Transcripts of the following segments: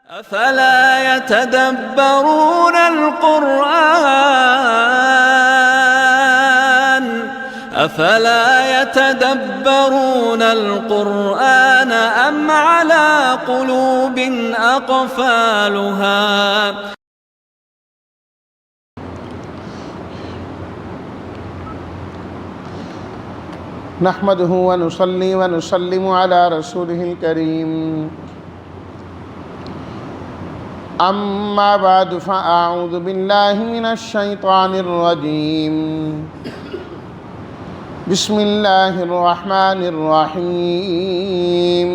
أفلا يتدبرون القرآن أم على قلوب أقفالها نحمده ونصلي ونسلم على رسوله الكريم أما بعد فأعوذ بالله من الشيطان الرجيم بسم الله الرحمن الرحيم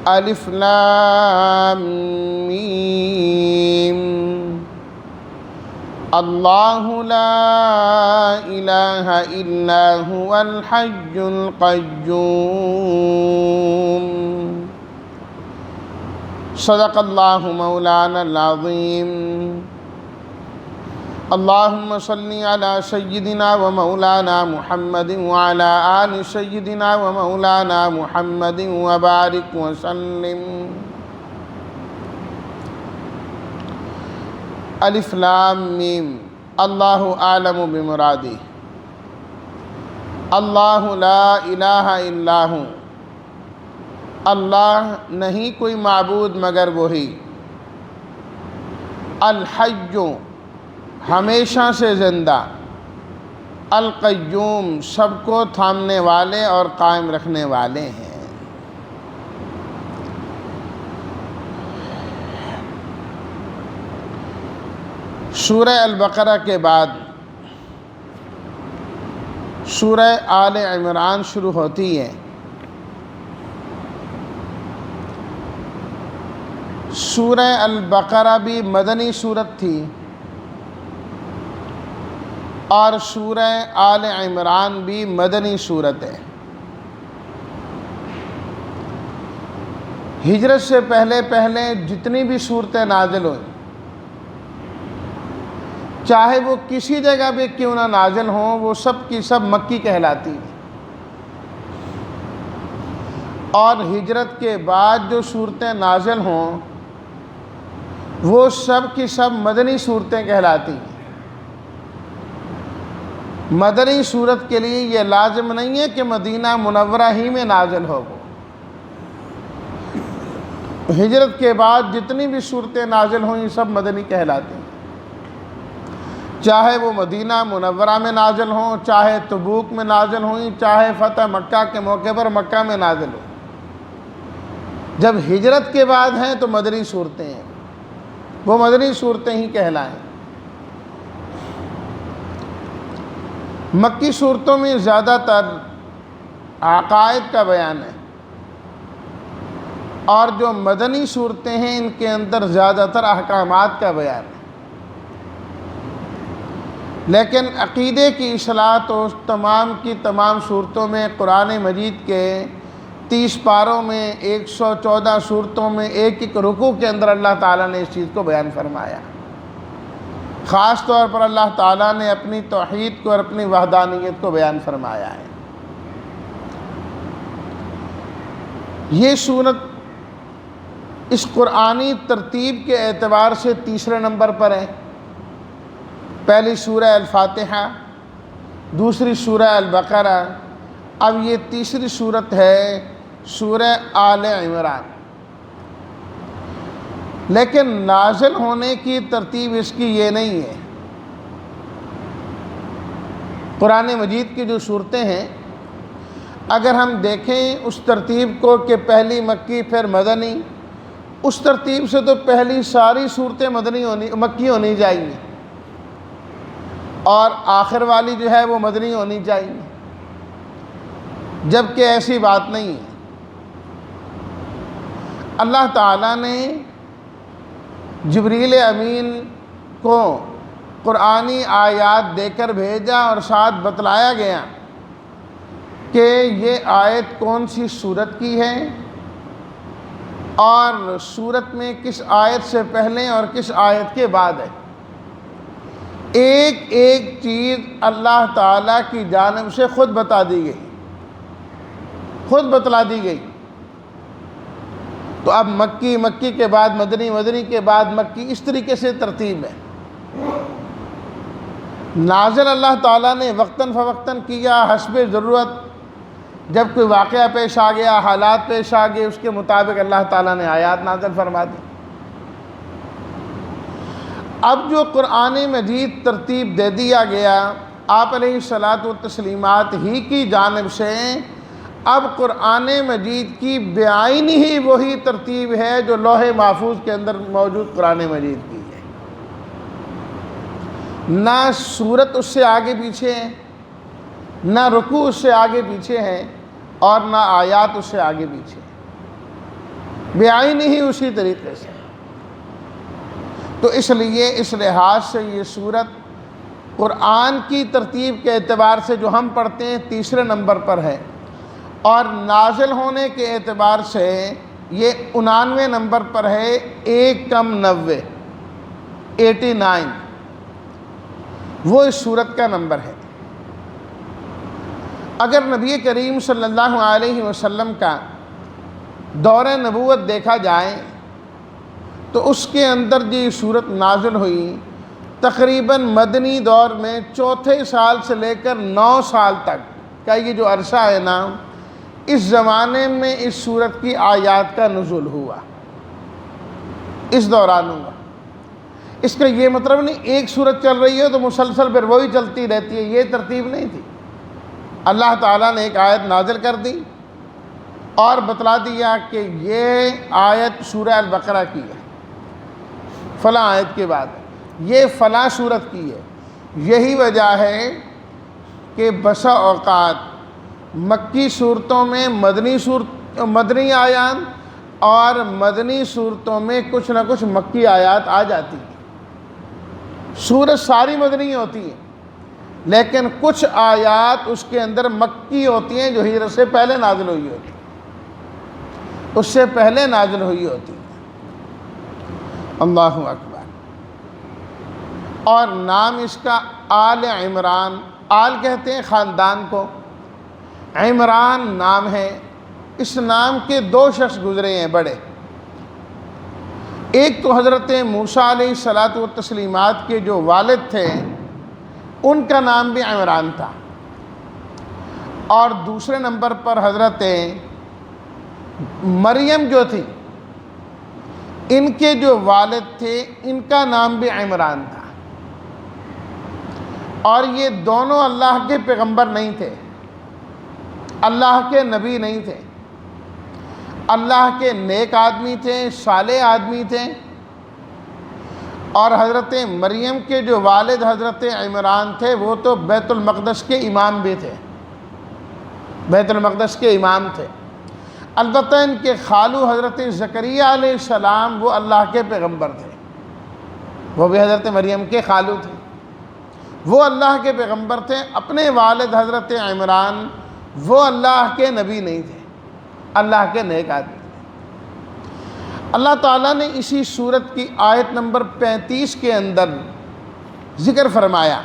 ألف لام ميم الله لا إله إلا هو الحي القيوم صدق الله مولانا العظيم اللهم صل على سيدنا ومولانا محمد وعلى آل سيدنا ومولانا محمد وبارك وسلم الف لام میم اللہ اعلم بمرادہ اللہ لا الہ الا ہو، اللہ نہیں کوئی معبود مگر وہی، الحی ہمیشہ سے زندہ، القیوم سب کو تھامنے والے اور قائم رکھنے والے ہیں۔ سورہ البقرہ کے بعد سورہ آل عمران شروع ہوتی ہے۔ سورہ البقرہ بھی مدنی سورت تھی اور سورہ آل عمران بھی مدنی سورت ہے۔ ہجرت سے پہلے جتنی بھی صورتیں نازل ہوئیں، چاہے وہ کسی جگہ پہ کیوں نہ نازل ہوں، وہ سب کی سب مکی کہلاتی ہیں، اور ہجرت کے بعد جو صورتیں نازل ہوں وہ سب کی سب مدنی صورتیں کہلاتی ہیں۔ مدنی صورت کے لیے یہ لازم نہیں ہے کہ مدینہ منورہ ہی میں نازل ہو، ہجرت کے بعد جتنی بھی صورتیں نازل ہوں یہ سب مدنی کہلاتی ہیں، چاہے وہ مدینہ منورہ میں نازل ہوں، چاہے تبوک میں نازل ہوئیں، چاہے فتح مکہ کے موقع پر مکہ میں نازل ہوں۔ جب ہجرت کے بعد ہیں تو مدنی صورتیں ہیں، وہ مدنی صورتیں ہی کہلائیں۔ مکی صورتوں میں زیادہ تر عقائد کا بیان ہے، اور جو مدنی صورتیں ہیں ان کے اندر زیادہ تر احکامات کا بیان ہے۔ لیکن عقیدے کی اصلاح تو تمام کی تمام صورتوں میں، قرآن مجید کے 30 پاروں میں 114 صورتوں میں ایک ایک رکوع کے اندر اللہ تعالیٰ نے اس چیز کو بیان فرمایا۔ خاص طور پر اللہ تعالیٰ نے اپنی توحید کو اور اپنی وحدانیت کو بیان فرمایا ہے۔ یہ صورت اس قرآنی ترتیب کے اعتبار سے تیسرے نمبر پر ہے۔ پہلی سورہ الفاتحہ، دوسری سورہ البقرہ، اب یہ تیسری صورت ہے سورہ آل عمران۔ لیکن نازل ہونے کی ترتیب اس کی یہ نہیں ہے۔ قرآن مجید کی جو صورتیں ہیں اگر ہم دیکھیں اس ترتیب کو کہ پہلی مکی پھر مدنی، اس ترتیب سے تو پہلی ساری صورتیں مکی ہونی چاہیے، اور آخر والی جو ہے وہ مدنی ہونی چاہیے، جبکہ ایسی بات نہیں ہے۔ اللہ تعالیٰ نے جبریل امین کو قرآنی آیات دے کر بھیجا اور ساتھ بتلایا گیا کہ یہ آیت کون سی صورت کی ہے اور صورت میں کس آیت سے پہلے اور کس آیت کے بعد ہے۔ ایک ایک چیز اللہ تعالیٰ کی جانب سے خود بتا دی گئی، خود بتلا دی گئی۔ تو اب مکی، مکی کے بعد مدنی، مدنی کے بعد مکی، اس طریقے سے ترتیب ہے۔ نازل اللہ تعالیٰ نے وقتاً فوقتاً کیا، حسب ضرورت، جب کوئی واقعہ پیش آ گیا، حالات پیش آ گئے، اس کے مطابق اللہ تعالیٰ نے آیات نازل فرما دی۔ اب جو قرآن مجید ترتیب دے دیا گیا آپ علیہ الصلاۃ والتسلیمات ہی کی جانب سے، اب قرآن مجید کی بعین ہی وہی ترتیب ہے جو لوح محفوظ کے اندر موجود قرآن مجید کی ہے۔ نہ سورت اس سے آگے پیچھے ہے، نہ رکوع اس سے آگے پیچھے ہے، اور نہ آیات اس سے آگے پیچھے ہے، بعین ہی اسی طریقے سے۔ تو اس لیے اس لحاظ سے یہ سورت قرآن کی ترتیب کے اعتبار سے جو ہم پڑھتے ہیں تیسرے نمبر پر ہے، اور نازل ہونے کے اعتبار سے یہ 99 نمبر پر ہے، 1 کم 90، 89 وہ اس سورت کا نمبر ہے۔ اگر نبی کریم صلی اللہ علیہ وسلم کا دور نبوت دیکھا جائے تو اس کے اندر جو یہ سورت نازل ہوئی تقریباً مدنی دور میں 4تھے سال سے لے کر 9 سال تک کا یہ جو عرصہ ہے نا، اس زمانے میں اس سورت کی آیات کا نزول ہوا، اس دوران ہوا۔ اس کا یہ مطلب نہیں ایک سورت چل رہی ہے تو مسلسل پھر وہی چلتی رہتی ہے، یہ ترتیب نہیں تھی۔ اللہ تعالیٰ نے ایک آیت نازل کر دی اور بتلا دیا کہ یہ آیت سورہ البقرہ کی ہے، فلاں آیت کے بعد یہ فلاں سورت کی ہے۔ یہی وجہ ہے کہ بسا اوقات مکی صورتوں میں مدنی آیات اور مدنی صورتوں میں کچھ نہ کچھ مکی آیات آ جاتی ہیں۔ سورت ساری مدنی ہوتی ہے لیکن کچھ آیات اس کے اندر مکی ہوتی ہیں جو ہجرت سے پہلے نازل ہوئی ہوتی ہیں، اس سے پہلے نازل ہوئی ہوتی ہیں۔ اللہ اکبر۔ اور نام اس کا آل عمران، آل کہتے ہیں خاندان کو، عمران نام ہے۔ اس نام کے 2 شخص گزرے ہیں بڑے، ایک تو حضرت موسیٰ علیہ الصلاۃ والتسلیمات کے جو والد تھے ان کا نام بھی عمران تھا، اور دوسرے نمبر پر حضرت مریم جو تھی ان کے جو والد تھے ان کا نام بھی عمران تھا۔ اور یہ دونوں اللہ کے پیغمبر نہیں تھے، اللہ کے نبی نہیں تھے، اللہ کے نیک آدمی تھے، صالح آدمی تھے۔ اور حضرت مریم کے جو والد حضرت عمران تھے وہ تو بیت المقدس کے امام بھی تھے، بیت المقدس کے امام تھے۔ البتہ ان کے خالو حضرت زکریہ علیہ السلام وہ اللہ کے پیغمبر تھے، وہ بھی حضرت مریم کے خالو تھے، وہ اللہ کے پیغمبر تھے۔ اپنے والد حضرت عمران وہ اللہ کے نبی نہیں تھے، اللہ کے نیک آدمی تھے۔ اللہ تعالیٰ نے اسی سورت کی آیت نمبر 35 کے اندر ذکر فرمایا،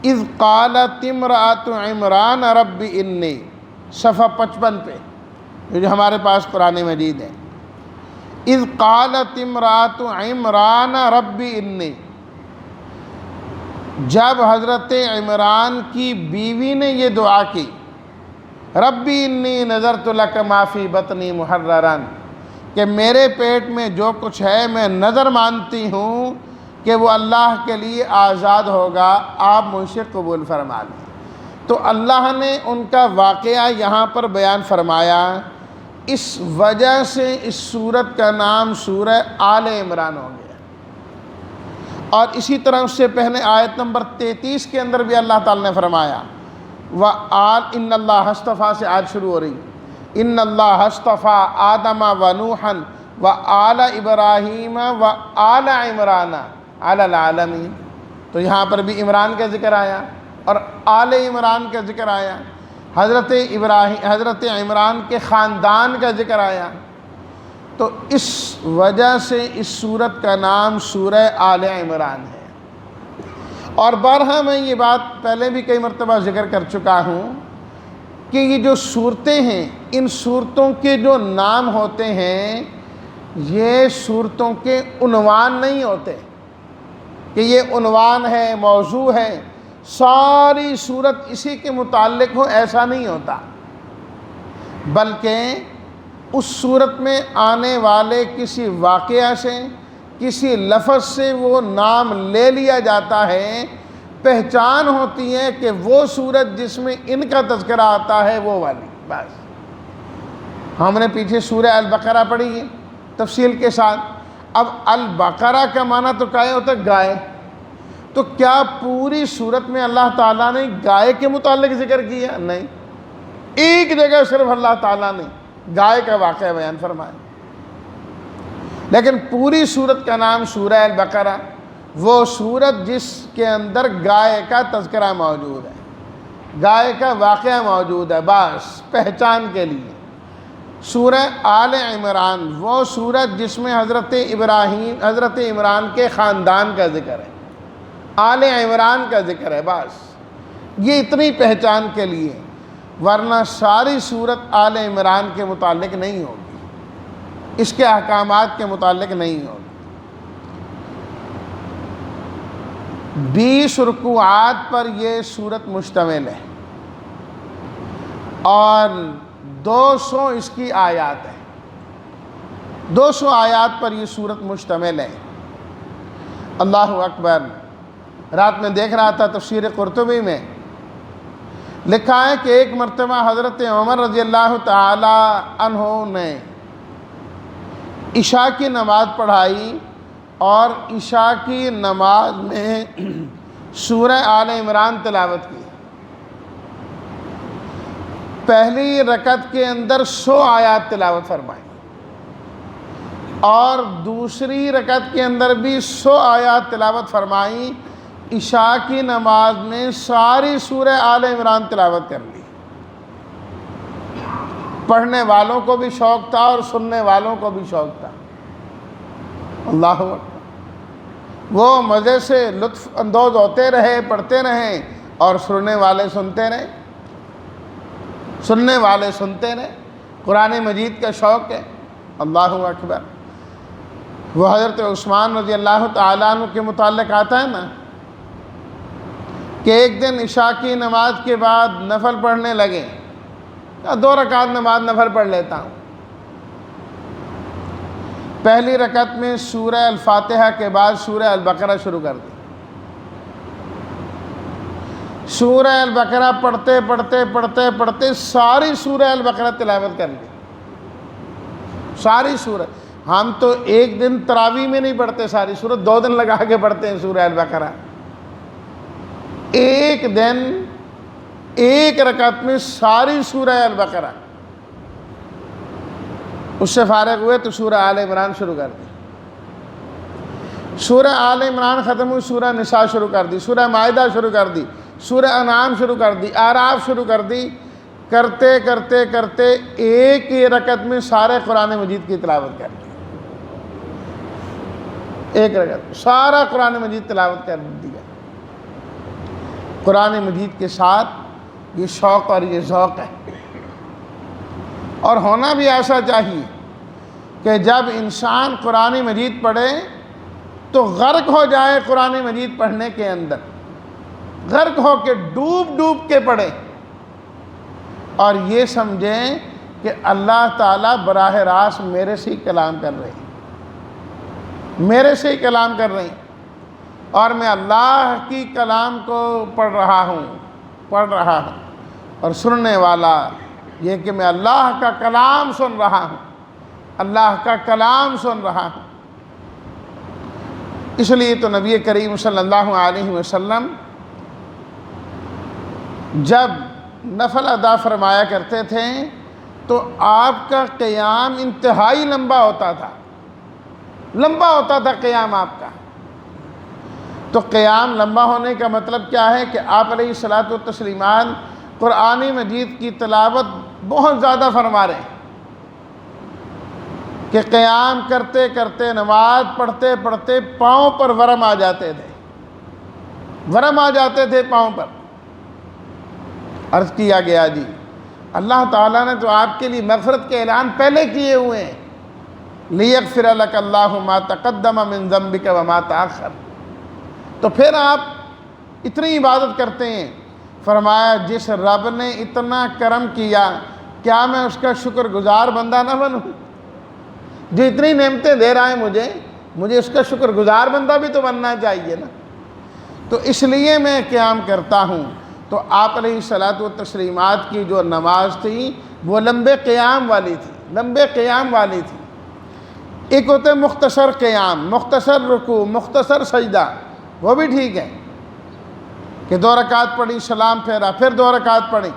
اذ قالت امرأۃ عمران رب انی، صفحہ 55 پہ جو ہمارے پاس قرآن مجید ہے۔ اذ قالت امرأۃ عمران رب انی، جب حضرت عمران کی بیوی نے یہ دعا کی، ربی انی نذرت لک ما فی بطنی محررا، کہ میرے پیٹ میں جو کچھ ہے میں نظر مانتی ہوں کہ وہ اللہ کے لیے آزاد ہوگا، آپ مجھ سے قبول فرما لیں۔ تو اللہ نے ان کا واقعہ یہاں پر بیان فرمایا، اس وجہ سے اس سورت کا نام سورہ آل عمران ہو گیا۔ اور اسی طرح اس سے پہلے آیت نمبر 33 کے اندر بھی اللہ تعالیٰ نے فرمایا، ان اللہ اصطفیٰ سے آج شروع ہو رہی، ان اللہ اصطفیٰ آدم و نوحا و آل ابراہیم و آل عمران علی العالمین۔ تو یہاں پر بھی عمران کا ذکر آیا اور آل عمران کا ذکر آیا، حضرت عمران کے خاندان کا ذکر آیا۔ تو اس وجہ سے اس سورت کا نام سورہ آل عمران ہے۔ اور بارہا میں یہ بات پہلے بھی کئی مرتبہ ذکر کر چکا ہوں کہ یہ جو صورتیں ہیں ان صورتوں کے جو نام ہوتے ہیں یہ صورتوں کے عنوان نہیں ہوتے کہ یہ عنوان ہے، موضوع ہے، ساری صورت اسی کے متعلق ہو، ایسا نہیں ہوتا، بلکہ اس صورت میں آنے والے کسی واقعہ سے، کسی لفظ سے وہ نام لے لیا جاتا ہے، پہچان ہوتی ہے کہ وہ صورت جس میں ان کا تذکرہ آتا ہے وہ والی، بس۔ ہم نے پیچھے سورہ البقرہ پڑھی ہے تفصیل کے ساتھ۔ اب البقرہ کا معنی تو کیا ہوتا ہے؟ گائے۔ تو کیا پوری صورت میں اللہ تعالیٰ نے گائے کے متعلق ذکر کیا؟ نہیں، ایک جگہ صرف اللہ تعالیٰ نے گائے کا واقعہ بیان فرمایا، لیکن پوری صورت کا نام سورہ البقرہ، وہ صورت جس کے اندر گائے کا تذکرہ موجود ہے، گائے کا واقعہ موجود ہے، بس پہچان کے لیے۔ سورہ آل عمران، وہ صورت جس میں حضرت عمران کے خاندان کا ذکر ہے، آل عمران کا ذکر ہے، بس یہ اتنی پہچان کے لیے، ورنہ ساری صورت آل عمران کے متعلق نہیں ہوگی، اس کے احکامات کے متعلق نہیں ہوگی۔ 20 رکوعات پر یہ صورت مشتمل ہے اور 200 اس کی آیات ہیں، 200 آیات پر یہ صورت مشتمل ہے۔ اللہ اکبر۔ رات میں دیکھ رہا تھا تفسیر قرطبی میں لکھا ہے کہ ایک مرتبہ حضرت عمر رضی اللہ تعالی عنہ نے عشاء کی نماز پڑھائی اور عشاء کی نماز میں سورہ آل عمران تلاوت کی۔ پہلی رکعت کے اندر 100 آیات تلاوت فرمائی اور دوسری رکعت کے اندر بھی 100 آیات تلاوت فرمائی۔ عشاء کی نماز میں ساری سورہ آل عمران تلاوت کر لی۔ پڑھنے والوں کو بھی شوق تھا اور سننے والوں کو بھی شوق تھا۔ اللہ اکبر۔ وہ مزے سے لطف اندوز ہوتے رہے، پڑھتے رہے، اور سننے والے سنتے رہے، سننے والے سنتے رہے۔ قرآن مجید کا شوق ہے۔ اللہ اکبر۔ وہ حضرت عثمان رضی اللہ تعالیٰ عنہ کے متعلق آتا ہے نا کہ ایک دن عشاء کی نماز کے بعد نفل پڑھنے لگے، 2 رکعت نماز نفل پڑھ لیتا ہوں۔ پہلی رکعت میں سورہ الفاتحہ کے بعد سورہ البقرہ شروع کر دی۔ سورہ البقرہ پڑھتے پڑھتے پڑھتے پڑھتے ساری سورہ البقرہ تلاوت کر لی، ساری سورہ۔ ہم تو ایک دن تراویح میں نہیں پڑھتے ساری سورہ، 2 دن لگا کے پڑھتے ہیں سورہ البقرہ۔ ایک دن ایک رکعت میں ساری سورہ البقرہ۔ اس سے فارغ ہوئے تو سورہ آل عمران شروع کر دی۔ سورہ آل عمران ختم ہوئی، سورہ نساء شروع کر دی، سورہ مائدہ شروع کر دی، سورہ انعام شروع کر دی، اعراف شروع کر دی۔ کرتے کرتے کرتے ایک ہی رکعت میں سارے قرآن مجید کی تلاوت کر دی۔ ایک رکعت سارا قرآن مجید تلاوت کر دیا۔ قرآن مجید کے ساتھ یہ شوق اور یہ ذوق ہے، اور ہونا بھی ایسا چاہیے کہ جب انسان قرآن مجید پڑھے تو غرق ہو جائے قرآن مجید پڑھنے کے اندر، غرق ہو کے ڈوب ڈوب کے پڑھے، اور یہ سمجھیں کہ اللہ تعالیٰ براہ راست میرے سے ہی کلام کر رہے ہیں، میرے سے ہی کلام کر رہے ہیں، اور میں اللہ کی کلام کو پڑھ رہا ہوں اور سننے والا یہ کہ میں اللہ کا کلام سن رہا ہوں، اللہ کا کلام سن رہا ہوں۔ اس لیے تو نبی کریم صلی اللہ علیہ وسلم جب نفل ادا فرمایا کرتے تھے تو آپ کا قیام انتہائی لمبا ہوتا تھا، لمبا ہوتا تھا قیام آپ کا۔ تو قیام لمبا ہونے کا مطلب کیا ہے کہ آپ علیہ الصلاۃ والتسلیمات قرآن مجید کی تلاوت بہت زیادہ فرما رہے ہیں کہ قیام کرتے کرتے نماز پڑھتے پڑھتے پاؤں پر ورم آ جاتے تھے، ورم آ جاتے تھے پاؤں پر۔ عرض کیا گیا جی اللہ تعالیٰ نے تو آپ کے لیے مغفرت کے اعلان پہلے کیے ہوئے ہیں، لیغفر لک اللہ ما تقدم من ذنبک وما تأخر۔ تو پھر آپ اتنی عبادت کرتے ہیں۔ فرمایا جس رب نے اتنا کرم کیا، کیا میں اس کا شکر گزار بندہ نہ بنوں؟ جو اتنی نعمتیں دے رہا ہے مجھے اس کا شکر گزار بندہ بھی تو بننا چاہیے نا۔ تو اس لیے میں قیام کرتا ہوں۔ تو آپ علیہ الصلاۃ والتسلیمات کی جو نماز تھی وہ لمبے قیام والی تھی، لمبے قیام والی تھی۔ ایک ہوتے مختصر قیام، مختصر رکوع، مختصر سجدہ، وہ بھی ٹھیک ہے کہ 2 رکعت پڑھی، سلام پھیرا، پھر 2 رکعت پڑھی،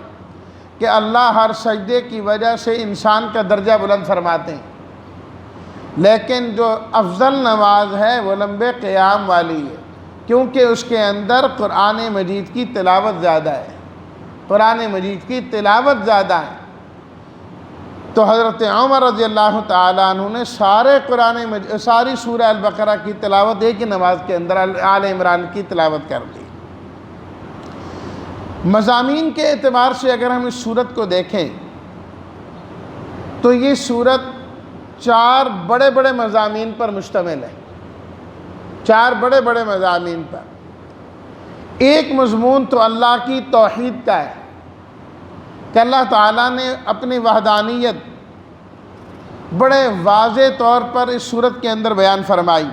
کہ اللہ ہر سجدے کی وجہ سے انسان کا درجہ بلند فرماتے ہیں۔ لیکن جو افضل نماز ہے وہ لمبے قیام والی ہے، کیونکہ اس کے اندر قرآن مجید کی تلاوت زیادہ ہے، قرآن مجید کی تلاوت زیادہ ہے۔ تو حضرت عمر رضی اللہ تعالیٰ عنہ نے ساری سورہ البقرہ کی تلاوت ایک ہی نماز کے اندر آل عمران کی تلاوت کر لی۔ مضامین کے اعتبار سے اگر ہم اس سورت کو دیکھیں تو یہ سورت 4 بڑے بڑے مضامین پر مشتمل ہے، 4 بڑے بڑے مضامین پر۔ ایک مضمون تو اللہ کی توحید کا ہے کہ اللہ تعالیٰ نے اپنی وحدانیت بڑے واضح طور پر اس سورت کے اندر بیان فرمائی،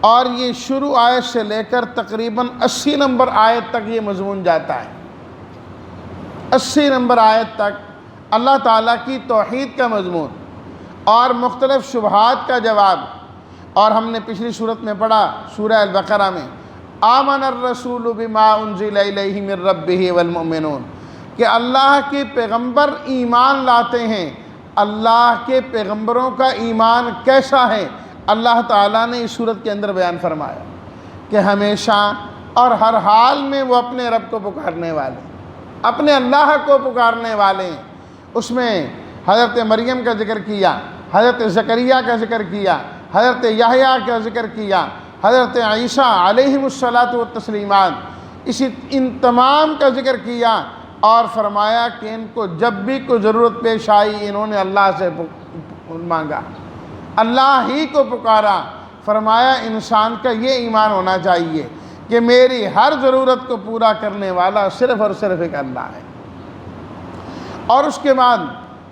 اور یہ شروع آیت سے لے کر تقریباً 80 نمبر آیت تک یہ مضمون جاتا ہے۔ 80 نمبر آیت تک اللہ تعالیٰ کی توحید کا مضمون اور مختلف شبہات کا جواب۔ اور ہم نے پچھلی صورت میں پڑھا سورہ البقرہ میں، آمن الرسول بما انزل الیہ من ربہ والمؤمنون، کہ اللہ کے پیغمبر ایمان لاتے ہیں۔ اللہ کے پیغمبروں کا ایمان کیسا ہے اللہ تعالیٰ نے اس صورت کے اندر بیان فرمایا کہ ہمیشہ اور ہر حال میں وہ اپنے رب کو پکارنے والے، اپنے اللہ کو پکارنے والے ہیں۔ اس میں حضرت مریم کا ذکر کیا، حضرت زکریا کا ذکر کیا، حضرت یحییٰ کا ذکر کیا، حضرت عیسیٰ علیہم الصلاۃ والتسلیمات، ان تمام کا ذکر کیا، اور فرمایا کہ ان کو جب بھی کوئی ضرورت پیش آئی انہوں نے اللہ سے مانگا، اللہ ہی کو پکارا۔ فرمایا انسان کا یہ ایمان ہونا چاہیے کہ میری ہر ضرورت کو پورا کرنے والا صرف اور صرف ایک اللہ ہے۔ اور اس کے بعد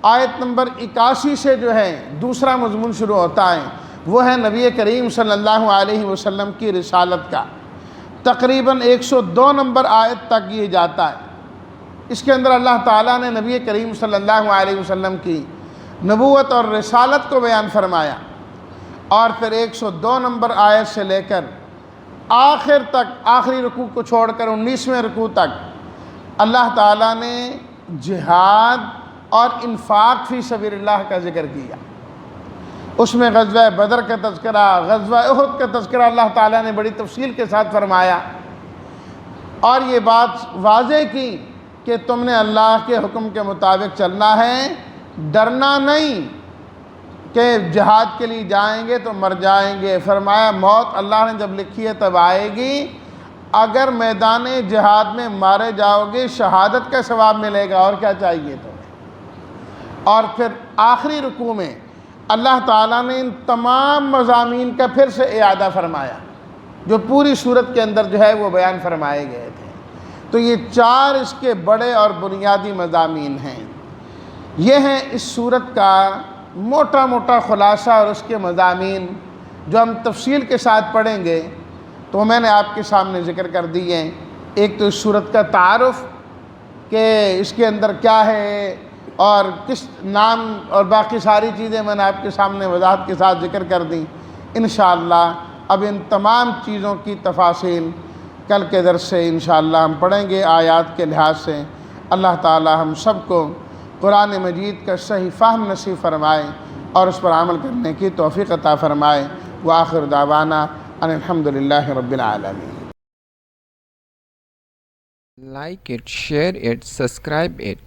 آیت نمبر 81 سے جو ہے دوسرا مضمون شروع ہوتا ہے، وہ ہے نبی کریم صلی اللہ علیہ وسلم کی رسالت کا۔ تقریباً 102 نمبر آیت تک یہ جاتا ہے۔ اس کے اندر اللہ تعالیٰ نے نبی کریم صلی اللہ علیہ وسلم کی نبوت اور رسالت کو بیان فرمایا، اور پھر 102 نمبر آیت سے لے کر آخر تک، آخری رکوع کو چھوڑ کر 19ویں رکوع تک اللہ تعالیٰ نے جہاد اور انفاق فی سبیل اللہ کا ذکر کیا۔ اس میں غزوہ بدر کا تذکرہ، غزوہ احد کا تذکرہ اللہ تعالیٰ نے بڑی تفصیل کے ساتھ فرمایا، اور یہ بات واضح کی کہ تم نے اللہ کے حکم کے مطابق چلنا ہے، ڈرنا نہیں کہ جہاد کے لیے جائیں گے تو مر جائیں گے۔ فرمایا موت اللہ نے جب لکھی ہے تب آئے گی، اگر میدان جہاد میں مارے جاؤ گے شہادت کا ثواب ملے گا، اور کیا چاہیے تمہیں۔ اور پھر آخری رکوع میں اللہ تعالیٰ نے ان تمام مضامین کا پھر سے اعادہ فرمایا جو پوری صورت کے اندر جو ہے وہ بیان فرمائے گئے تھے۔ تو یہ 4 اس کے بڑے اور بنیادی مضامین ہیں۔ یہ ہیں اس صورت کا موٹا موٹا خلاصہ اور اس کے مضامین جو ہم تفصیل کے ساتھ پڑھیں گے تو میں نے آپ کے سامنے ذکر کر دی ہیں۔ ایک تو اس صورت کا تعارف کہ اس کے اندر کیا ہے اور کس نام اور باقی ساری چیزیں میں نے آپ کے سامنے وضاحت کے ساتھ ذکر کر دیں۔ انشاءاللہ اب ان تمام چیزوں کی تفاصیل کل کے درس سے انشاءاللہ ہم پڑھیں گے آیات کے لحاظ سے۔ اللہ تعالی ہم سب کو قرآن مجید کا صحیح فہم نصیب فرمائے اور اس پر عمل کرنے کی توفیق عطا فرمائے۔ وآخر دعوانا ان الحمدللہ رب العالمین۔ Like it, share it, subscribe it.